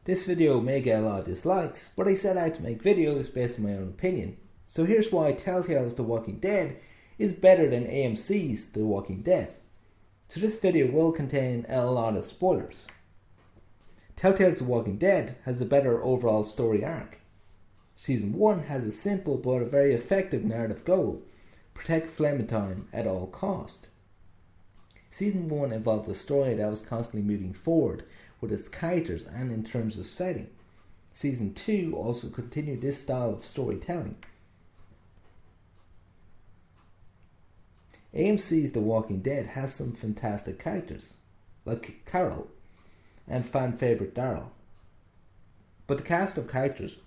This video may get a lot of dislikes, but I set out to make videos based on my own opinion. So here's why Telltale's The Walking Dead is better than AMC's The Walking Dead. So this video will contain a lot of spoilers. Telltale's The Walking Dead has a better overall story arc. Season 1 has a simple but a very effective narrative goal: protect Clementine at all cost. Season 1 involved a story that was constantly moving forward with its characters and in terms of setting. Season 2 also continued this style of storytelling. AMC's The Walking Dead has some fantastic characters, like Carol and fan favourite Daryl. But the cast of characters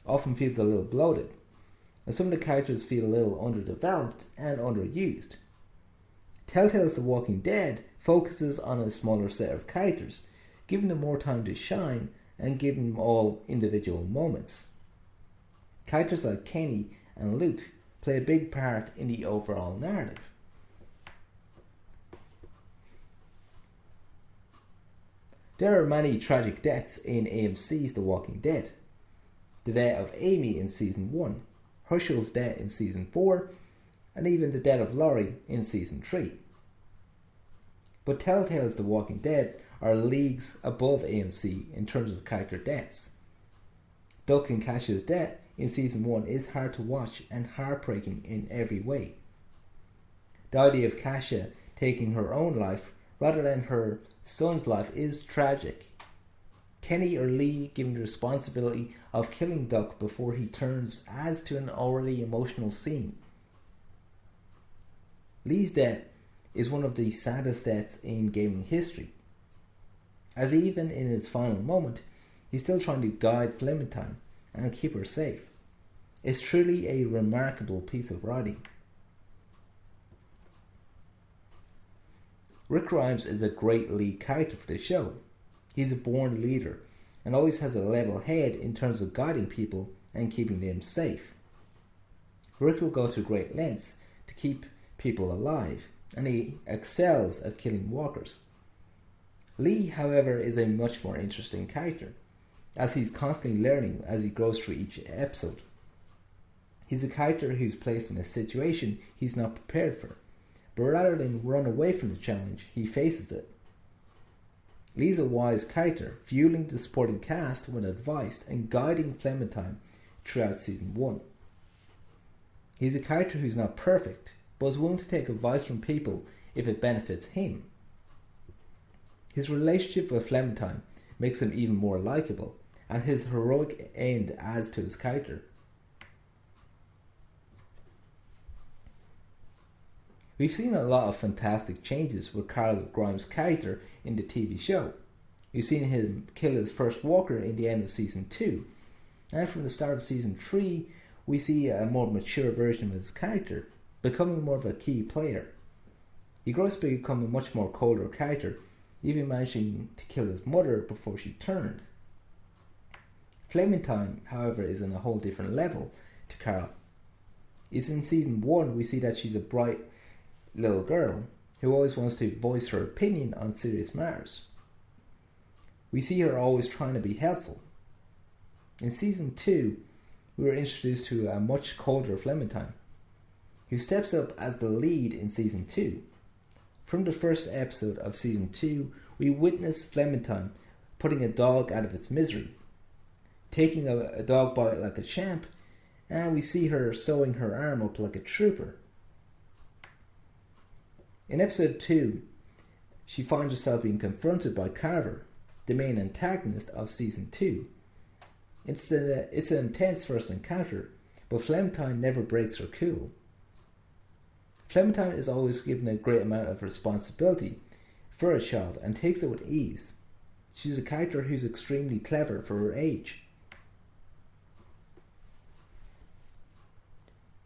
often feels a little bloated, and some of the characters feel a little underdeveloped and underused. Telltale's The Walking Dead focuses on a smaller set of characters, giving them more time to shine and giving them all individual moments. Characters like Kenny and Luke play a big part in the overall narrative. There are many tragic deaths in AMC's The Walking Dead. The death of Amy in Season 1, Herschel's death in Season 4, and even the death of Laurie in Season 3. But Telltale's The Walking Dead are leagues above AMC in terms of character deaths. Duck and Cash's death in Season 1 is hard to watch and heartbreaking in every way. The idea of Kasha taking her own life rather than her son's life is tragic. Kenny or Lee given the responsibility of killing Duck before he turns adds to an already emotional scene. Lee's death is one of the saddest deaths in gaming history, as even in his final moment, he's still trying to guide Clementine and keep her safe. It's truly a remarkable piece of writing. Rick Grimes is a great lead character for the show. He's a born leader and always has a level head in terms of guiding people and keeping them safe. Rick will go through great lengths to keep people alive, and he excels at killing walkers. Lee, however, is a much more interesting character, as he's constantly learning as he grows through each episode. He's a character who's placed in a situation he's not prepared for, but rather than run away from the challenge, he faces it. Lee's a wise character, fueling the supporting cast with advice and guiding Clementine throughout Season 1. He's a character who's not perfect, but is willing to take advice from people if it benefits him. His relationship with Clementine makes him even more likable, and his heroic end adds to his character. We've seen a lot of fantastic changes with Carl Grimes' character in the TV show. We've seen him kill his first walker in the end of Season 2, and from the start of Season 3 we see a more mature version of his character, becoming more of a key player. He grows to become a much more colder character, even managing to kill his mother before she turned. Clementine, however, is on a whole different level to Carl. Is in Season 1 we see that she's a bright little girl who always wants to voice her opinion on serious matters. We see her always trying to be helpful. In Season 2 we were introduced to a much colder Clementine, who steps up as the lead in Season 2. From the first episode of Season 2, we witness Clementine putting a dog out of its misery, taking a dog bite like a champ, and we see her sewing her arm up like a trooper. In Episode 2, she finds herself being confronted by Carver, the main antagonist of Season 2. It's an intense first encounter, but Clementine never breaks her cool. Clementine is always given a great amount of responsibility for a child and takes it with ease. She's a character who's extremely clever for her age.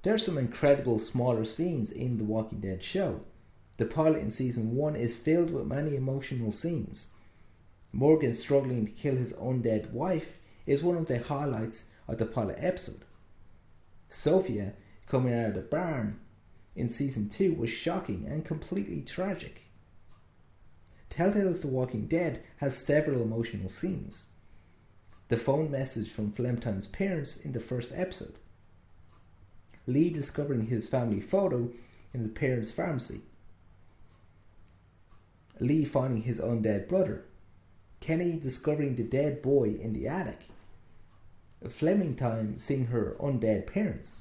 There are some incredible smaller scenes in The Walking Dead show. The pilot in Season 1 is filled with many emotional scenes. Morgan struggling to kill his undead wife is one of the highlights of the pilot episode. Sophia coming out of the barn in Season 2 was shocking and completely tragic. Telltale's The Walking Dead has several emotional scenes. The phone message from Flemtine's parents in the first episode. Lee discovering his family photo in the parents' pharmacy. Lee finding his undead brother. Kenny discovering the dead boy in the attic. Flemingtine seeing her undead parents.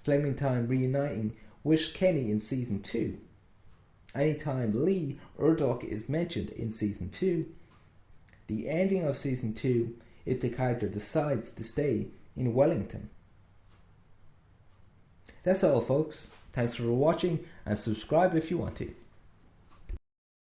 Flemingtine reuniting with Kenny in Season 2. Anytime Lee Urdoch is mentioned in Season 2. The ending of Season 2 if the character decides to stay in Wellington. That's all, folks. Thanks for watching and subscribe if you want to.